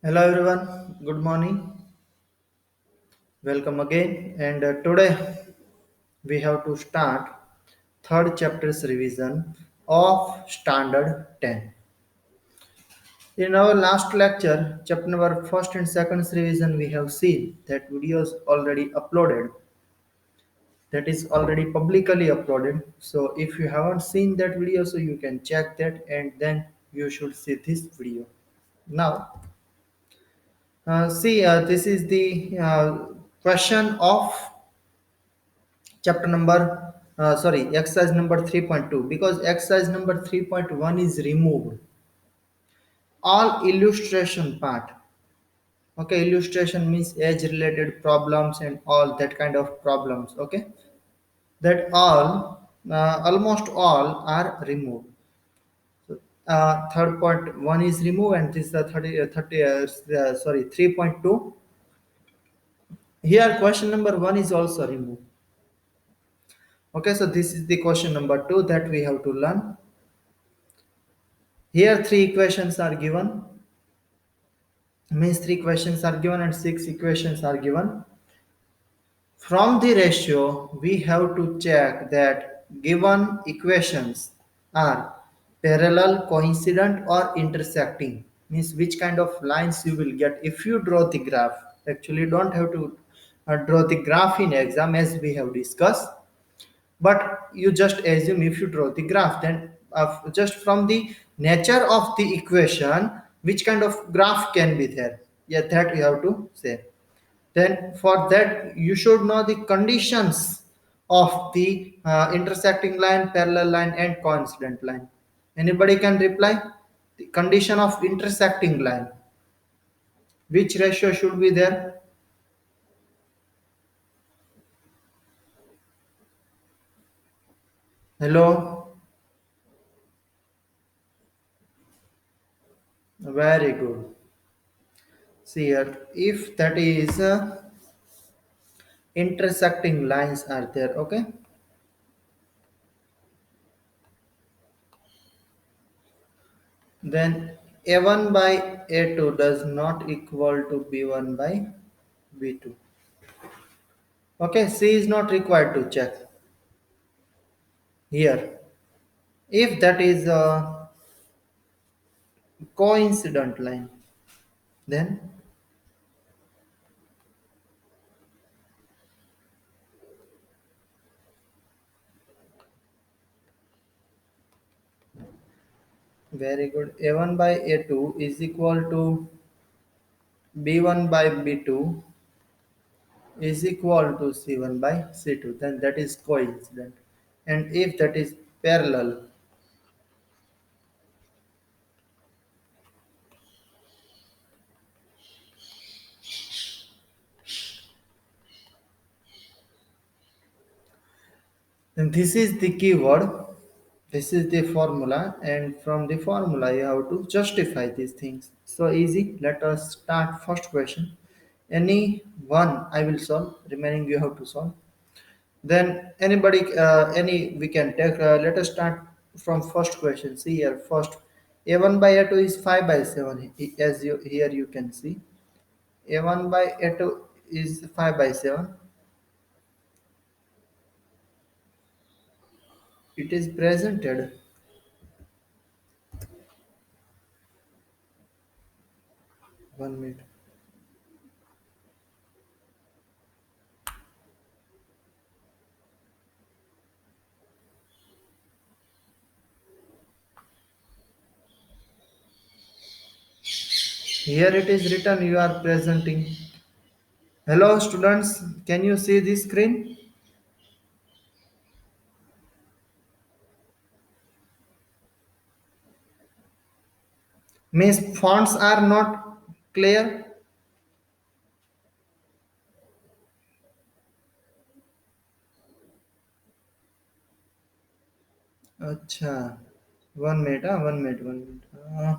Hello everyone, good morning. Welcome again. And today we have to start third chapter's revision of standard 10. In our last lecture, chapter number first and second revision, we have seen that videos already uploaded, that is already publicly uploaded. So if you haven't seen that video, so you can check that and then you should see this video. Now, this is the question of chapter number exercise number 3.2, because exercise number 3.1 is removed all illustration part. Okay, illustration means age related problems and all that kind of problems. Okay, that all almost all are removed. So, third point one is removed, and this is the 30 sorry 3.2. Here question number 1 is also removed. Okay, so this is the question number 2 that we have to learn. Here three equations are given, means three questions are given and six equations are given. From the ratio, we have to check that given equations are parallel, coincident or intersecting. Means which kind of lines you will get if you draw the graph. Actually, you don't have to draw the graph in exam as we have discussed, but you just assume if you draw the graph, then just from the nature of the equation which kind of graph can be there, yeah, that you have to say. Then for that you should know the conditions of the intersecting line, parallel line and coincident line. Anybody can reply? The condition of intersecting line, which ratio should be there? Hello. Very good. See here, if that is intersecting lines are there, okay, then a1 by a2 does not equal to b1 by b2. Okay, c is not required to check here. If that is a coincident line, then very good, a1 by a2 is equal to b1 by b2 is equal to c1 by c2, then that is coincident. And if that is parallel, then this is the keyword, this is the formula, and from the formula you have to justify these things. So easy. Let us start first question. Any one I will solve, remaining you have to solve. Then anybody, any we can take. Let us start from first question. See here, first a1 by a2 is 5 by 7. As you here you can see, a1 by a2 is 5 by 7. It is presented. 1 minute. Here it is written you are presenting. Hello students, can you see this screen? Means fonts are not clear. Acha. 1 minute, 1 minute, 1 minute.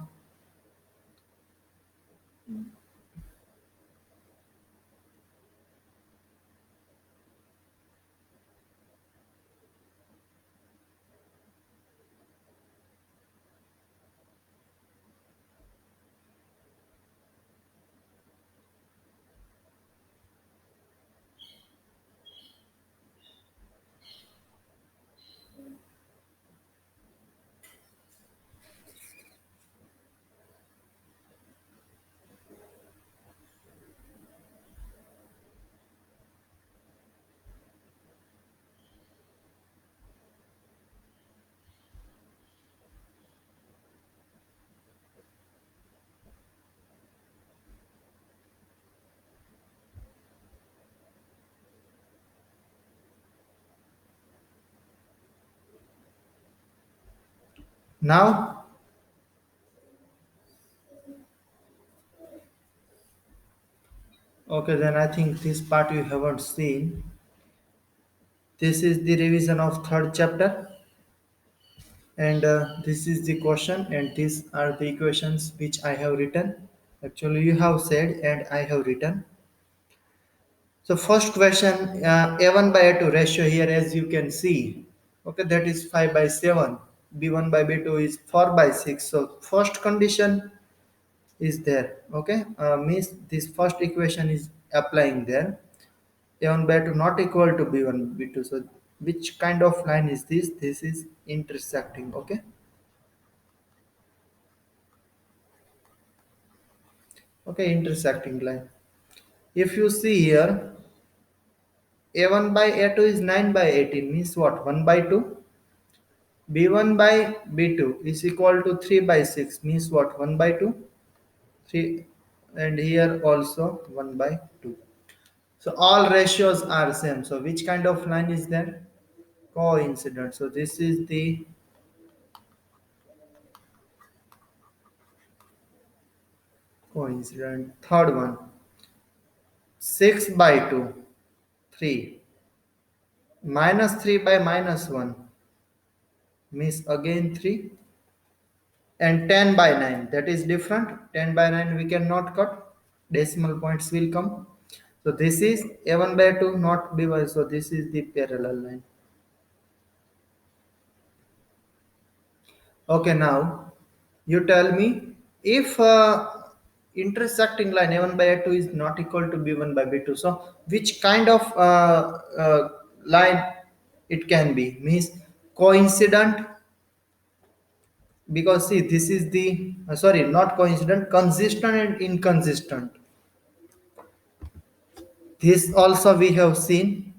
Now, okay, then I think this part you haven't seen. This is the revision of third chapter, and this is the question, and these are the equations which I have written. Actually, you have said, and I have written. So first question, A1 by A2 ratio here, as you can see. Okay, that is 5 by 7. B1 by B2 is 4 by 6. So first condition is there. Okay, means this first equation is applying there. A1 by 2 not equal to B1 B2. So which kind of line is this? This is intersecting. Okay. Okay, intersecting line. If you see here, A1 by A2 is 9 by 18 means what? 1 by 2. B1 by B2 is equal to 3 by 6 means what? 1 by 2. 3, and here also 1 by 2. So all ratios are same. So which kind of line is that? Coincident. So this is the coincident. Third one, 6 by 2, 3. Minus 3 by minus 1 means again 3. And 10 by 9, that is different. 10 by 9 we cannot cut. Decimal points will come. So this is A1 by 2, not B by. So this is the parallel line. Okay, now you tell me if intersecting line A1 by A2 is not equal to B1 by B2. So which kind of line it can be? Means coincident, because see this is the sorry, not coincident, consistent and inconsistent. This also we have seen.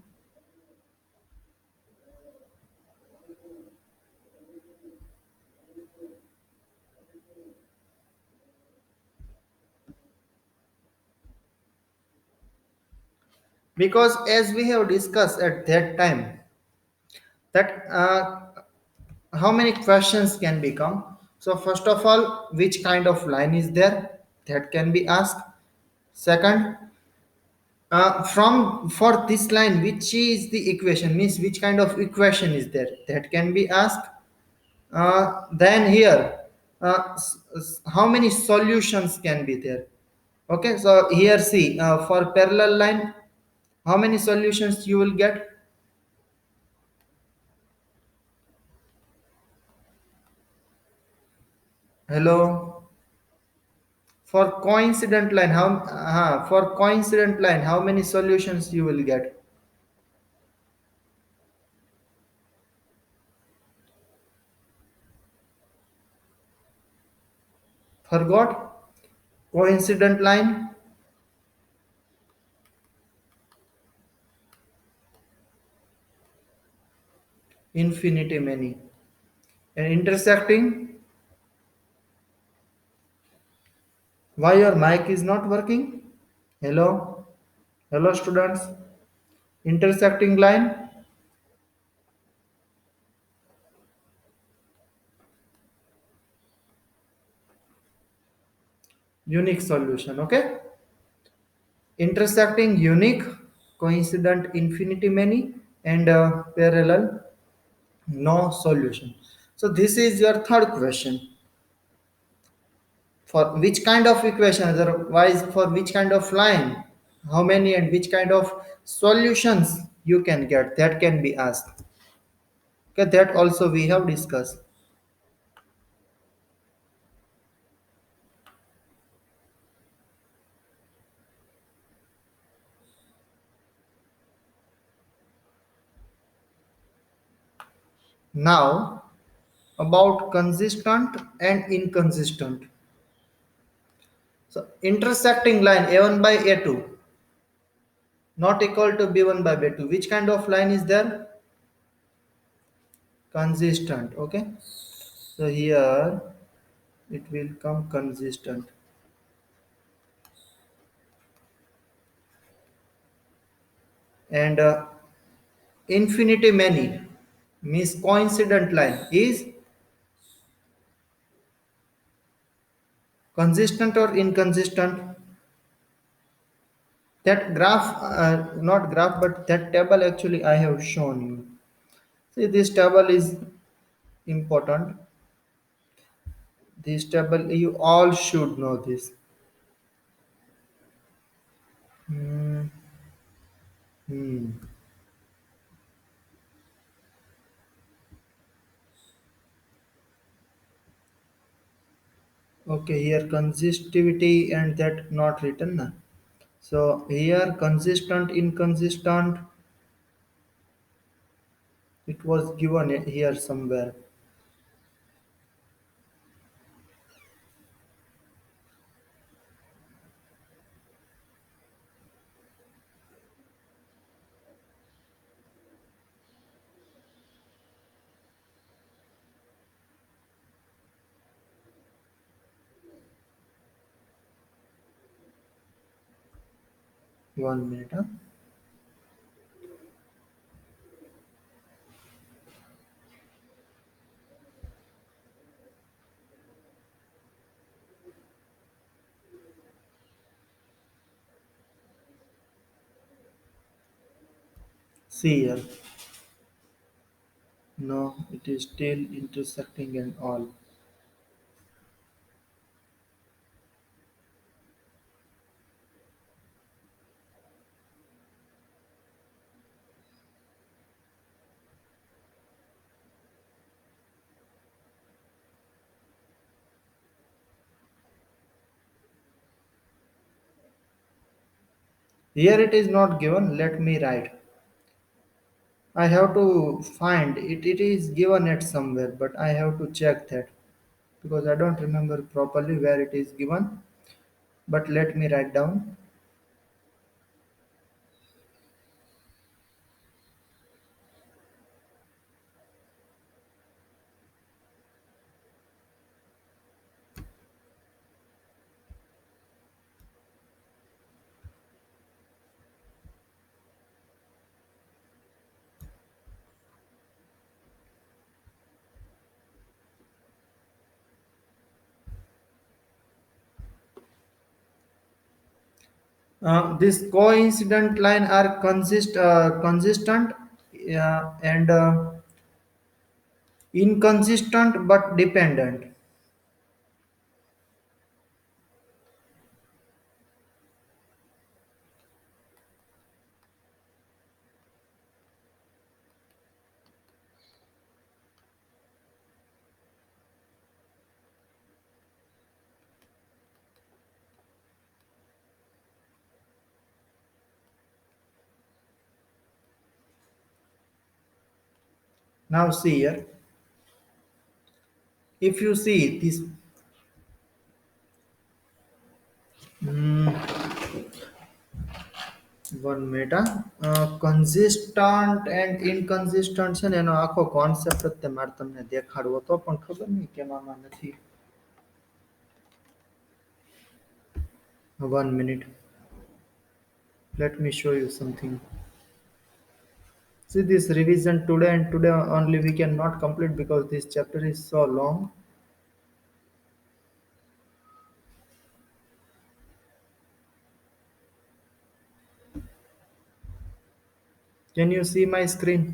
Because as we have discussed at that time, that how many questions can become. So first of all, which kind of line is there, that can be asked. Second, from for this line, which is the equation, means which kind of equation is there, that can be asked. Then here, how many solutions can be there. Okay, so here see, for parallel line, how many solutions you will get. Hello. For coincident line, how many solutions you will get? Forgot? Coincident line, infinity many. And intersecting, why your mic is not working? Hello? Hello students? Intersecting line, unique solution. Okay? Intersecting, unique, coincident, infinity many, and parallel, no solution. So this is your third question. For which kind of equation, otherwise for which kind of line, how many and which kind of solutions you can get, that can be asked. Okay, that also we have discussed. Now about consistent and inconsistent. So intersecting line A1 by A2 not equal to B1 by B2, which kind of line is there? Consistent. Okay, so here it will come consistent. And infinity many means coincident line is Consistent or inconsistent? That graph, not graph, but that table actually I have shown you. See, this table is important. This table, you all should know this. Hmm. Hmm. Okay, here consistivity and that not written. Na? So here consistent, inconsistent, it was given here somewhere. 1 minute. Huh? See here. No, it is still intersecting and all. Here it is not given. Let me write. I have to find it. It is given at somewhere, but I have to check that because I don't remember properly where it is given. But let me write down. This coincident line are consistent and inconsistent but dependent. Now see here. If you see this, 1 minute. Consistent and inconsistent છે ને એનો આખો concept જ તે મારે તમને દેખાડવો તો પણ ખબર નહીં કેમ આમાં નથી. 1 minute. Let me show you something. See this revision today and today only we cannot complete because this chapter is so long. Can you see my screen?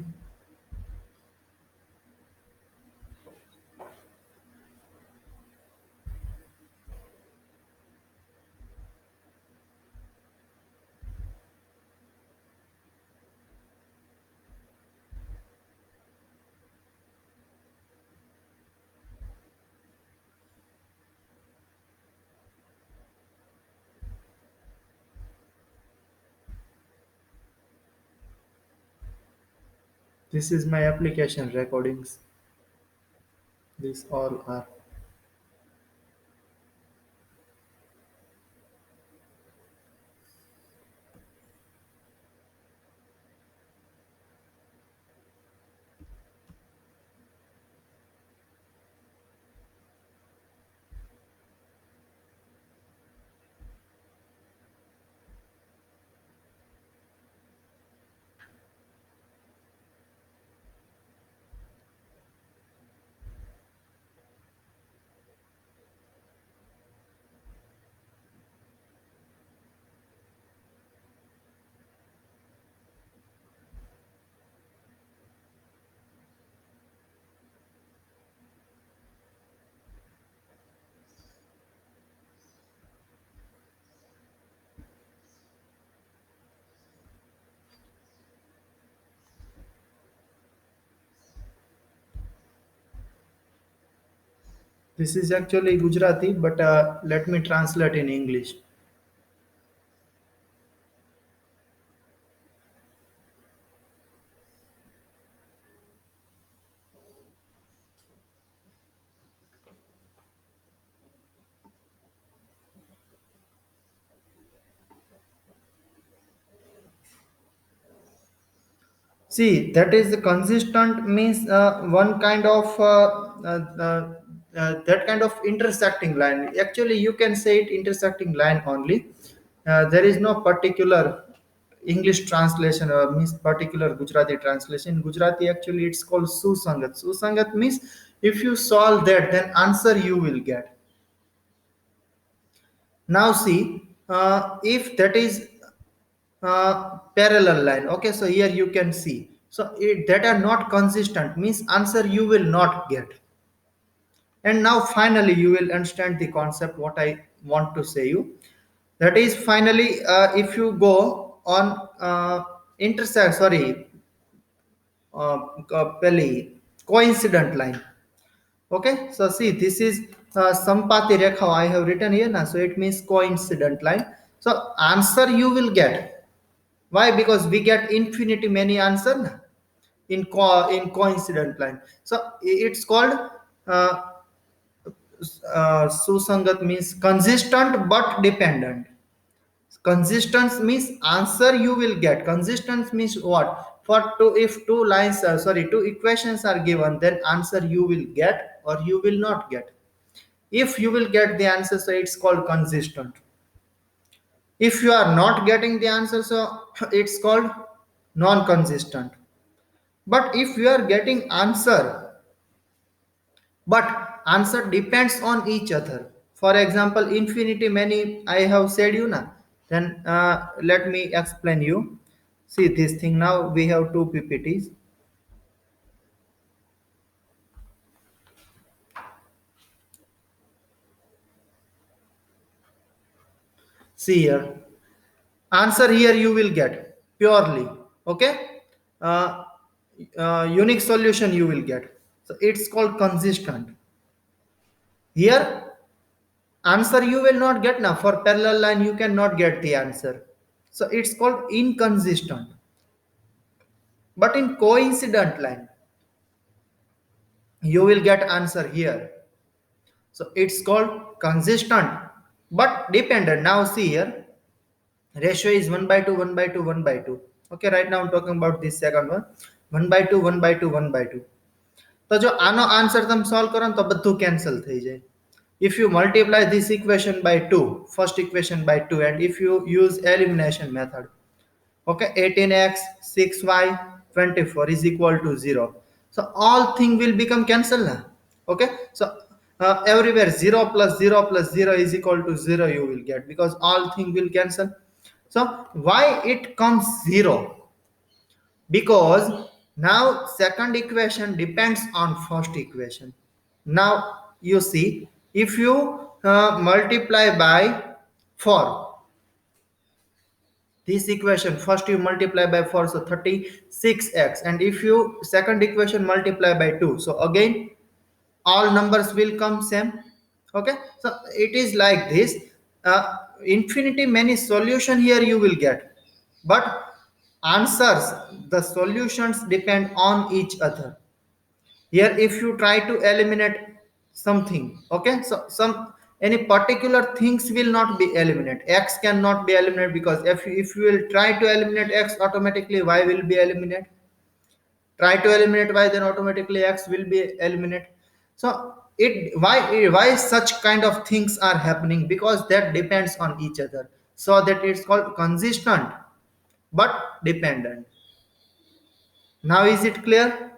This is my application recordings. These all are. This is actually Gujarati, but let me translate in English. See, that is the consistent means one kind of that kind of intersecting line. Actually, you can say it intersecting line only. There is no particular English translation or means particular Gujarati translation. In Gujarati, actually, it's called susangat. Susangat means if you solve that, then answer you will get. Now see, if that is parallel line, okay, so here you can see, so that are not consistent means answer you will not get. And now finally you will understand the concept what I want to say you. That is finally, if you go on intersect, sorry, Peli, coincident line. Okay, so see, this is Sampati Rekha I have written here now, so it means coincident line. So answer you will get. Why? Because we get infinity many answer na, in coincident line. So it's called uh, susangat means consistent but dependent. Consistence means answer you will get. Consistence means what? For two, if two lines, sorry, two equations are given, then answer you will get or you will not get. If you will get the answer, so it's called consistent. If you are not getting the answer, so it's called non-consistent. But if you are getting answer, but answer depends on each other. For example, infinity many I have said you now. Then let me explain you. See this thing now we have two PPTs. See here. Answer here you will get purely. Okay. Uh, Unique solution you will get. So it's called consistent. Here answer you will not get now. For parallel line you cannot get the answer. So it's called inconsistent. But in coincident line you will get answer here. So it's called consistent but dependent. Now see here, ratio is 1 by 2, 1 by 2, 1 by 2. Okay, right now I'm talking about this second one. 1 by 2, 1 by 2, 1 by 2. તો જો આનો answer તમે solve કરો ને તો બધું cancel થઈ જાય. If you multiply this equation by 2, first equation by 2, and if you use elimination method, okay, 18x 6y 24 is equal to 0, so all thing will become cancel now. Okay, so everywhere 0 plus 0 plus 0 is equal to 0 you will get, because all thing will cancel. So why it comes 0? Because now second equation depends on first equation. Now you see, if you multiply by 4, this equation first you multiply by 4, so 36x, and if you second equation multiply by 2, so again all numbers will come same. Okay, so it is like this. Infinity many solution here you will get, but answers, the solutions depend on each other. Here if you try to eliminate something, okay, so some any particular things will not be eliminated. X cannot be eliminated, because if you will try to eliminate x, automatically y will be eliminated. Try to eliminate y, then automatically x will be eliminated. So it, why such kind of things are happening? Because that depends on each other, so that it's called consistent but dependent. Now is it clear?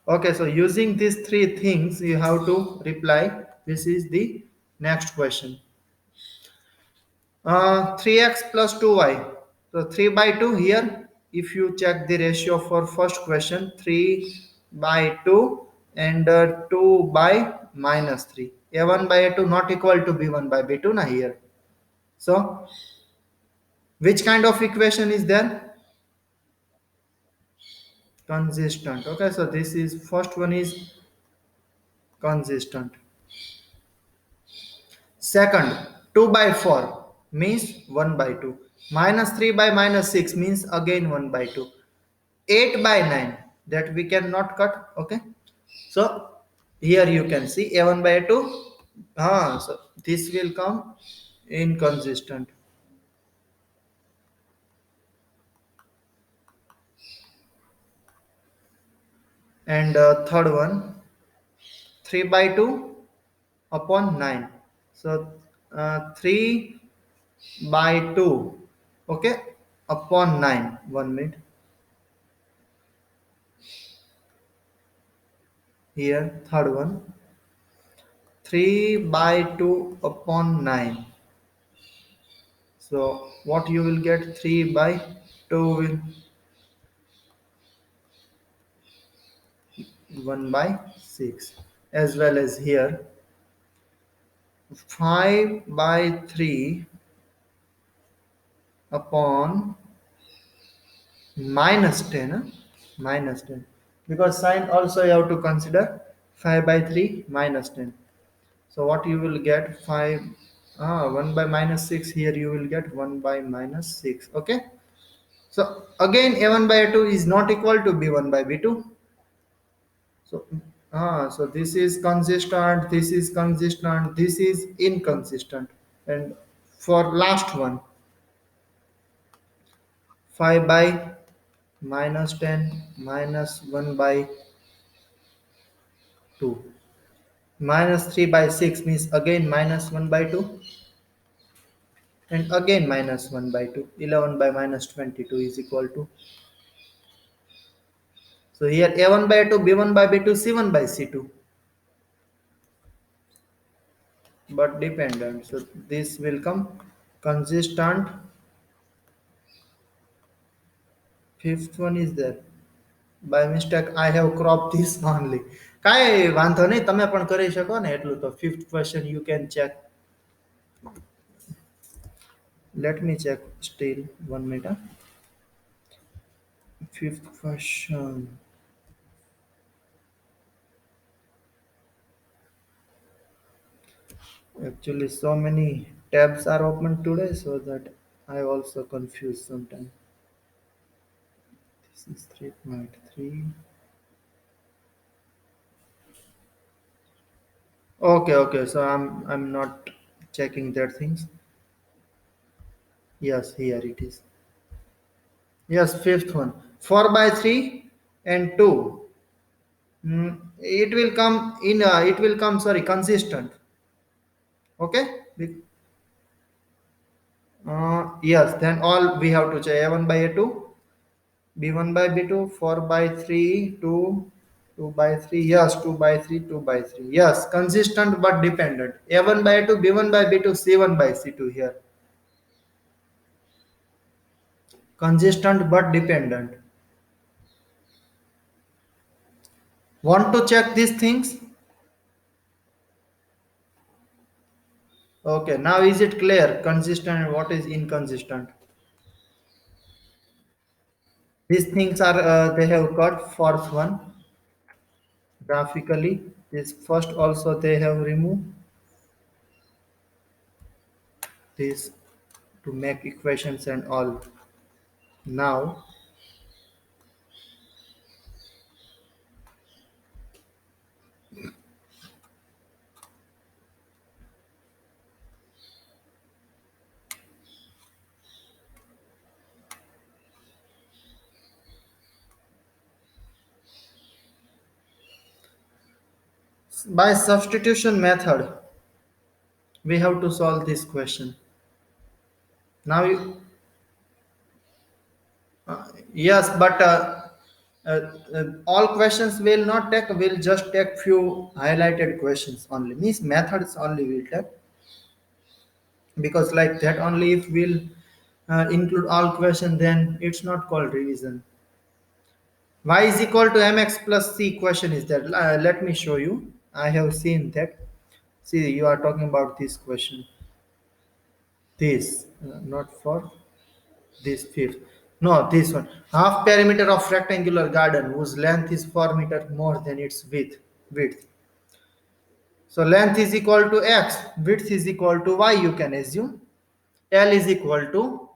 Okay, so using these three things, you have to reply. This is the next question. 3x plus 2y. So 3 by 2 here. If you check the ratio for first question, 3 by 2 and 2 by minus 3. A1 by A2 not equal to B1 by B2 na here. So which kind of equation is there? consistent. Okay, so this is first one is consistent. Second, 2 by 4 means 1 by 2. Minus 3 by minus 6 means again 1 by 2. 8 by 9 that we cannot cut. Okay, so here you can see a1 by a2. So this will come inconsistent. And third one, 3 by 2 upon 9. So 3 by 2, okay, upon 9. 1 minute. Here, third one, 3 by 2 upon 9. So what you will get, 3 by 2 will 1 by 6. As well as here, 5 by 3 upon minus 10, minus 10, because sign also you have to consider 5 by 3 minus 10. So what you will get, 5, 1 by minus 6, here you will get 1 by minus 6. Okay, so again a1 by a2 is not equal to b1 by b2. So so this is consistent, this is consistent, this is inconsistent. And for last one, 5 by minus 10 minus 1 by 2. Minus 3 by 6 means again minus 1 by 2, and again minus 1 by 2. 11 by minus 22 is equal to. So here a1 by 2, b1 by b2, c1 by c2, but dependent. So this will come consistent. Fifth one is there. By mistake I have cropped this only. કાંઈ વાંધો નહીં, તમે પણ કરી શકો ને એટલું તો. Fifth question you can check. Let me check still 1 minute. Fifth question. Actually, so many tabs are open today, so that I also confused sometimes. This is 3.3. Okay, okay. So I'm not checking that things. Yes, here it is. Yes, fifth one. 4 by 3 and 2. It will come in. It will come. Sorry, consistent. Okay. Yes. Then all we have to check. A1 by a2, b1 by b2, 4 by 3, 2, 2 by 3. Yes, 2 by 3, 2 by 3. Yes, consistent but dependent. A1 by a2, b1 by b2, c1 by c2 here. Consistent but dependent. Want to check these things? Okay, now is it clear? Consistent and what is inconsistent? These things are, they have got fourth one graphically. This first also they have removed this to make equations and all. Now by substitution method we have to solve this question. Now yes, but all questions will not take, will just take few highlighted questions only. Means methods only will take, because like that only if we'll include all question, then it's not called revision. Y is equal to mx plus c question is that. Let me show you. I have seen that. See, you are talking about this question. This, not for this fifth. No, this one. Half perimeter of rectangular garden whose length is 4 meter more than its width. So length is equal to x, width is equal to y, you can assume. L is equal to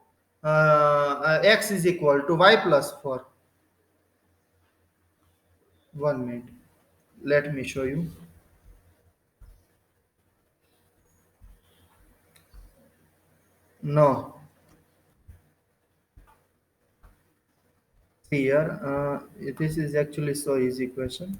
x is equal to y plus 4. 1 minute. Let me show you. No, here this is actually so easy question.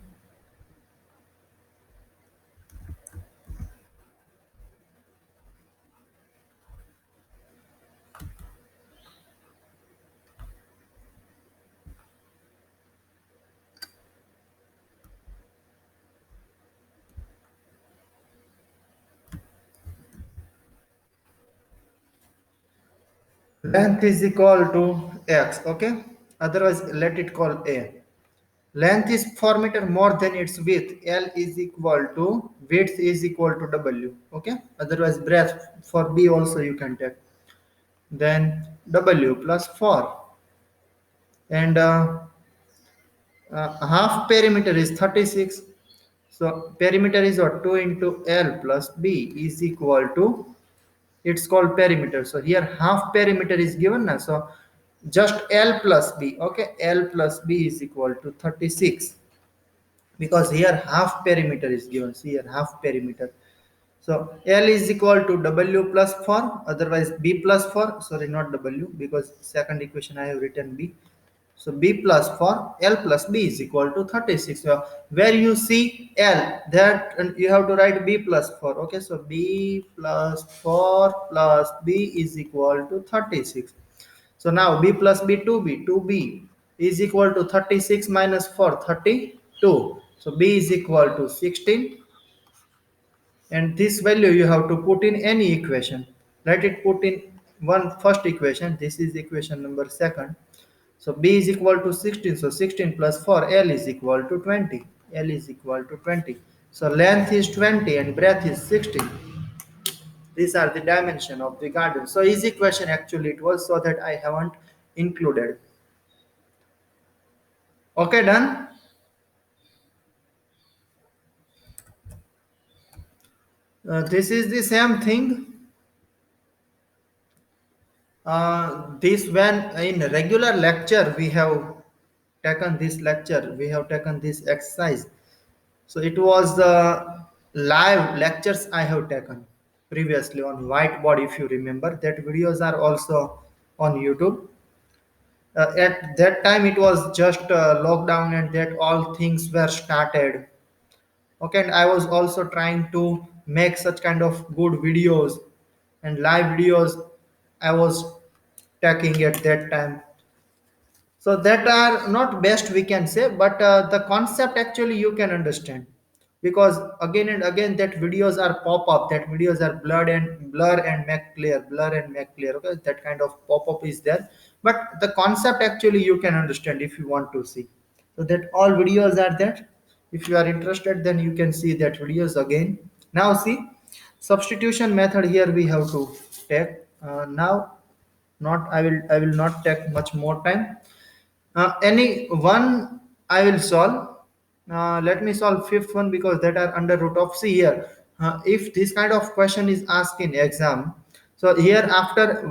Length is equal to x, okay? Otherwise let it call a. Length is 4 meter more than its width. L is equal to width is equal to w, okay? Otherwise breadth for b also you can take. Then w plus 4, and half perimeter is 36. So perimeter is what, 2 into L plus B is equal to, it's called perimeter. So here half perimeter is given now. So just L plus B, okay? L plus B is equal to 36, because here half perimeter is given. See here half perimeter. So L is equal to W plus 4, otherwise B plus 4, sorry, not W, because second equation I have written B. So B plus 4, L plus B is equal to 36. So where you see L, that and you have to write B plus 4. Okay, so B plus 4 plus B is equal to 36. So now B plus B, 2B, 2B is equal to 36 minus 4, 32. So B is equal to 16, and this value you have to put in any equation. Let it put in one first equation. This is equation number second. So b is equal to 16. So 16 plus 4, L is equal to 20. L is equal to 20. So length is 20 and breadth is 16. These are the dimension of the garden. So easy question actually it was, so that I haven't included. Okay, done. This is the same thing. This when in regular lecture we have taken this lecture, we have taken this exercise. So it was the live lectures I have taken previously on whiteboard. If you remember, that videos are also on YouTube. At that time, it was just lockdown, and that all things were started. Okay, and I was also trying to make such kind of good videos and live videos. I was taking at that time. So that are not best we can say, but the concept actually you can understand, because again and again that videos are pop up, that videos are blur and make clear, blur and make clear. Okay, that kind of pop up is there, but the concept actually you can understand if you want to see. So that all videos are there. If you are interested, then you can see that videos again. Now see, substitution method here we have to take. Now not I will not take much more time. Any one I will solve. Let me solve fifth one, because that are under root of c here. If this kind of question is asked in exam, so here after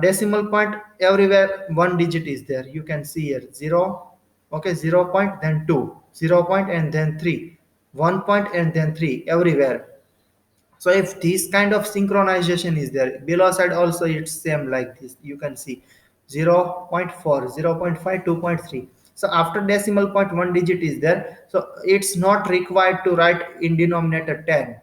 decimal point everywhere one digit is there. You can see here 0, okay, 0 point, then 2, 0 point, and then 3, 1 point, and then 3 everywhere. So if this kind of synchronization is there, below side also it's same like this. You can see 0 0.4, 0 0.5, 2.3. So after decimal point one digit is there. So it's not required to write in denominator 10,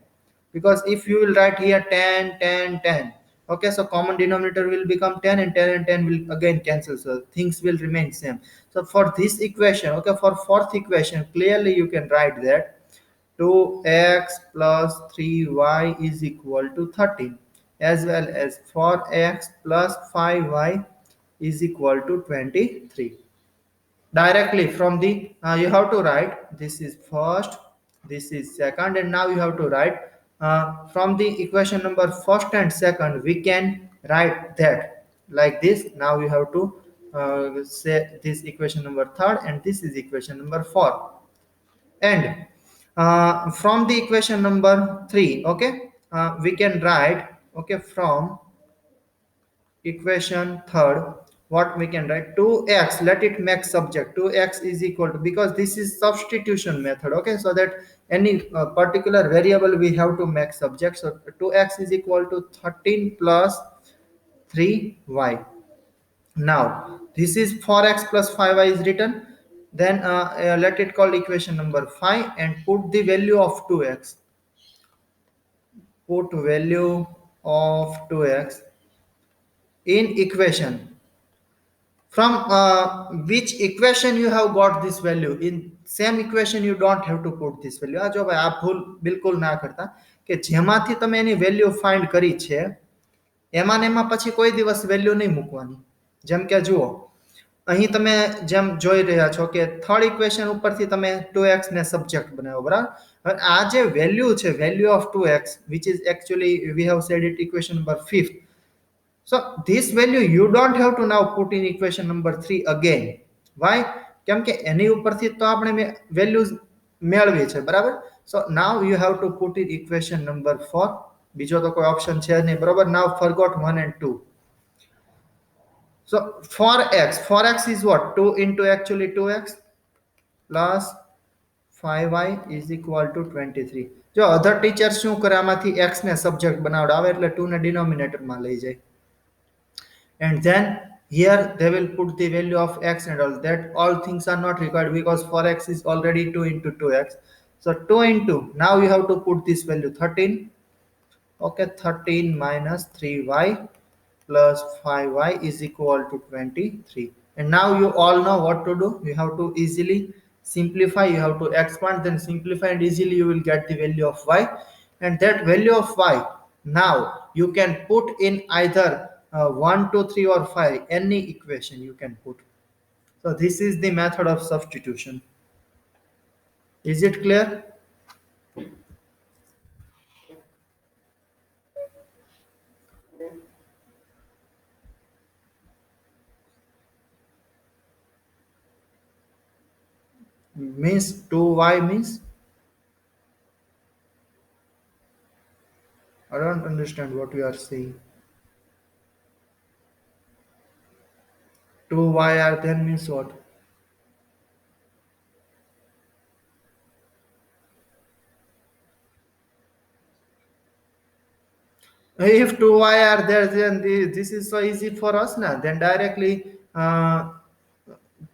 because if you will write here 10, 10, 10, okay, so common denominator will become 10, and 10 and 10 will again cancel. So things will remain same. So for this equation, okay, for fourth equation, clearly you can write that 2x plus 3y is equal to 13, as well as 4x plus 5y is equal to 23. Directly from the you have to write this is first, this is second, and now you have to write from the equation number first and second we can write that like this. Now you have to say this equation number third, and this is equation number four. And from the equation number 3, okay, we can write, okay, from equation third, what we can write, 2x, let it make subject, 2x is equal to, because this is substitution method, okay, so that any particular variable we have to make subject, so 2x is equal to 13 plus 3y. Now this is 4x plus 5y is written. Then let it call equation number 5 and put the value of 2x. Put value of 2x in equation. From which equation you have got this value, in same equation you don't have to put this value. આ જો ભાઈ આ ભૂલ બિલકુલ ના કરતા કે જેમાંથી તમે એની વેલ્યુ ફાઇન્ડ કરી છે એમાં ને એમાં પછી કોઈ દિવસ વેલ્યુ નહીં મૂકવાની. જેમ કે જુઓ અહીં તમે જેમ જોઈ રહ્યા છો કે થર્ડ ઇક્વેશન ઉપરથી તમે 2x ને સબ્જેક્ટ બનાવ્યો, બરાબર. હવે આ જે વેલ્યુ છે, value of 2x, which is actually we have said it equation number 5th. So this value you don't have to now put in equation number 3 again. Why? કેમ કે એની ઉપરથી તો આપણે વેલ્યુઝ મેળવી છે, બરાબર. So now you have to put in equation number 4. બીજો તો કોઈ ઓપ્શન છે નહીં, બરાબર. Now forgot 1 and 2. So 4x is what? 2 into actually 2x plus 5y is equal to 23. જો અધર ટીચર શું કરે, આમાંથી x ને સબ્જેક્ટ બનાવડાવે એટલે 2 ને ડિનોમિનેટરમાં લઈ જાય. And then here they will put the value of x and all that. All things are not required because 4x is already 2 into 2x. So 2 into, now you have to put this value 13. Okay, 13 minus 3y plus 5y is equal to 23. And now you all know what to do. You have to easily simplify, you have to expand, then simplify, and easily you will get the value of y. And that value of y, now you can put in either 1, 2, 3 or 5, any equation you can put. So this is the method of substitution. Is it clear? Means 2y means, I don't understand what you are saying. 2y are then means what? If 2y are there, then this is so easy for us now. Then directly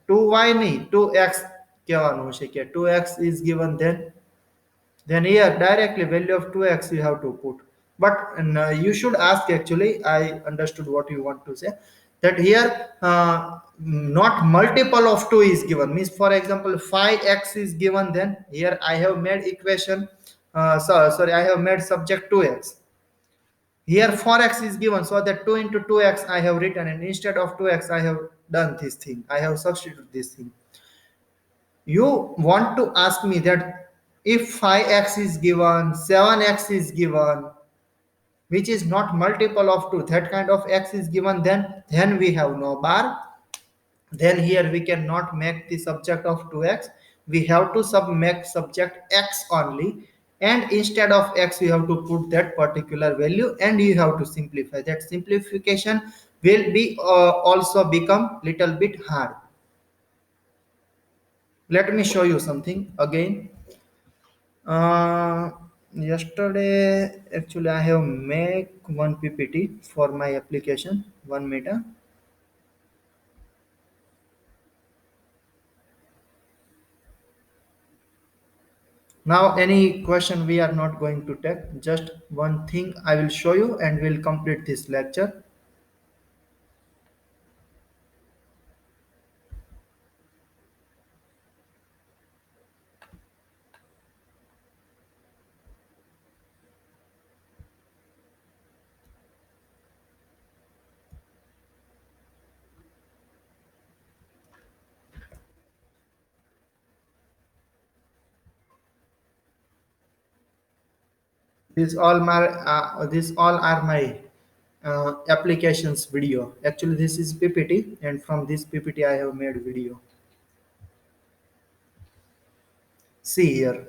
2y નહીં 2x કહેવાનું છે કે 2x is given, then here directly value of 2x you have to put. But you should ask, actually I understood what you want to say, that here not multiple of 2 is given. Means for example 5x is given, then here I have made equation, sorry, I have made subject 2x. Here 4x is given, so that 2 into 2x I have written, and instead of 2x I have done this thing, I have substituted this thing. You want to ask me that if 5x is given, 7x is given, which is not multiple of 2, that kind of x is given, then we have no bar. Then here we cannot make the subject of 2x. We have to make subject x only, and instead of x you have to put that particular value, and you have to simplify. That simplification will be also become little bit hard. Let me show you something again. Yesterday actually I have make one ppt for my application, 1 meter. Now any question we are not going to take, just one thing I will show you and we'll complete this lecture. These all are my applications video. Actually, this is PPT, and from this PPT, I have made video. See here.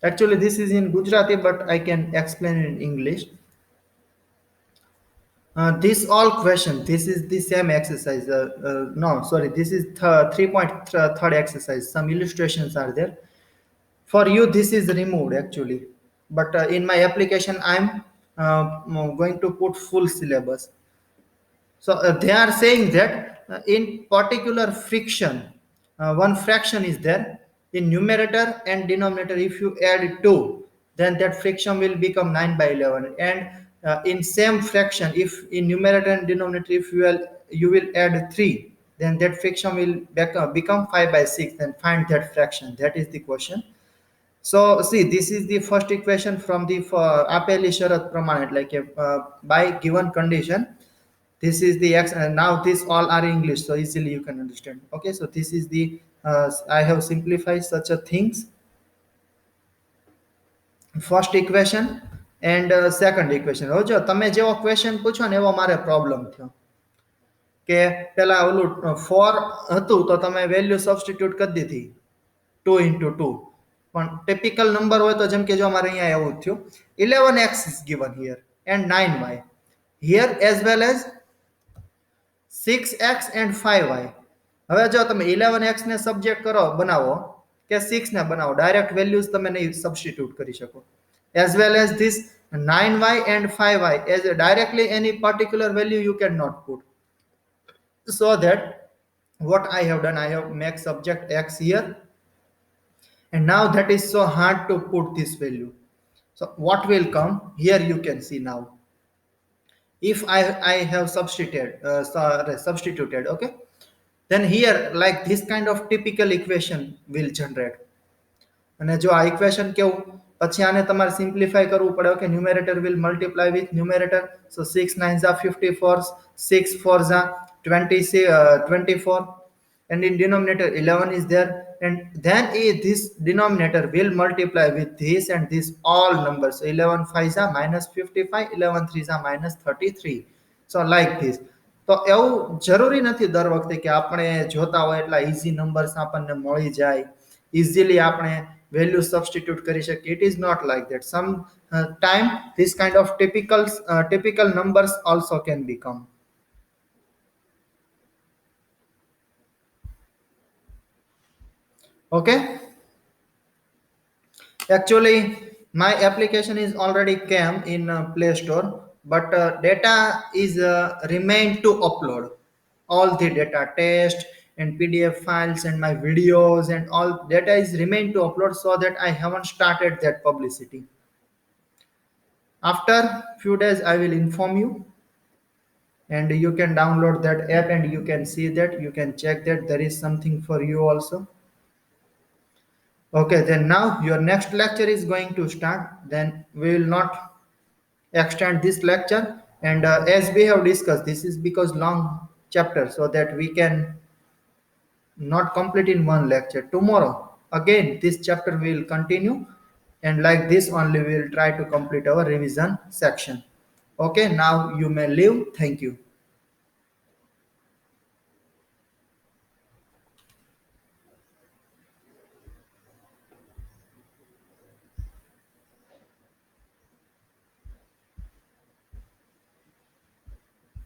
Actually, this is in Gujarati, but I can explain it in English. This all question. This is the same exercise. No, sorry. This is 3.3 exercise. Some illustrations are there. For you, this is removed actually, but in my application, I'm going to put full syllabus. So they are saying that in particular friction, one fraction is there in numerator and denominator. If you add 2, then that friction will become 9 by 11. And in same fraction, if in numerator and denominator, if you will add 3, then that friction will become 5 by 6. Then find that fraction. That is the question. So see, this is the first equation from the આપેલી શરત પ્રમાણે, like by given condition. This is the x, and now this all are English, so easily you can understand. Okay, so this is the I have simplified such a things. First equation and second equation. હવે જો તમે જેવો question પૂછો ને એવો મારે problem થયો કે પેલા ઓલું 4 હતું તો તમે વેલ્યુ સબસ્ટિટ્યુટ કરી દીધી 2 into 2. પણ ટિપિકલ નંબર હોય તો જેમ કે જો અમારે અહીંયા એવું થયું 11x is given here and 9y here as well as 6x and 5y. હવે જો તમે 11x ને સબ્જેક્ટ કરો બનાવો કે 6 ને બનાવો, ડાયરેક્ટ વેલ્યુઝ તમે નહીં સબસ્ટિટ્યુટ કરી શકો. As well as this 9y and 5y, as directly any particular value you cannot put. So that what I have done, I have make subject x here, and now that is so hard to put this value. So what will come here, you can see now. If I have substituted, okay, then here like this kind of typical equation will generate. અને જો આ equation કેવું, પછી આને તમારે simplify કરવું પડે. Okay, numerator will multiply with numerator. So 6 9s are 54, 6 4s are 24, and in denominator 11 is there, and then this denominator will multiply with this and this all numbers. So 11 5s are minus 55, 11 3s are minus 33. So like this. તો એવું જરૂરી નથી દર વખતે કે આપણે જોતા હોય એટલા ઇઝી નંબર્સ આપણને મળી જાય, ઇઝીલી આપણે value substitute કરી શકીએ. It is not like that. Some time this kind of typical numbers also can become. Okay, actually my application is already came in Play Store, but data is remained to upload. All the data, test and PDF files and my videos and all data is remained to upload, so that I haven't started that publicity. After few days I will inform you, and you can download that app and you can see that, you can check that there is something for you also. Okay, then now your next lecture is going to start. Then we will not extend this lecture, and as we have discussed, this is because long chapter, so that we can not complete in one lecture. Tomorrow again this chapter will continue, and like this only we will try to complete our revision section. Okay, now you may leave. Thank you.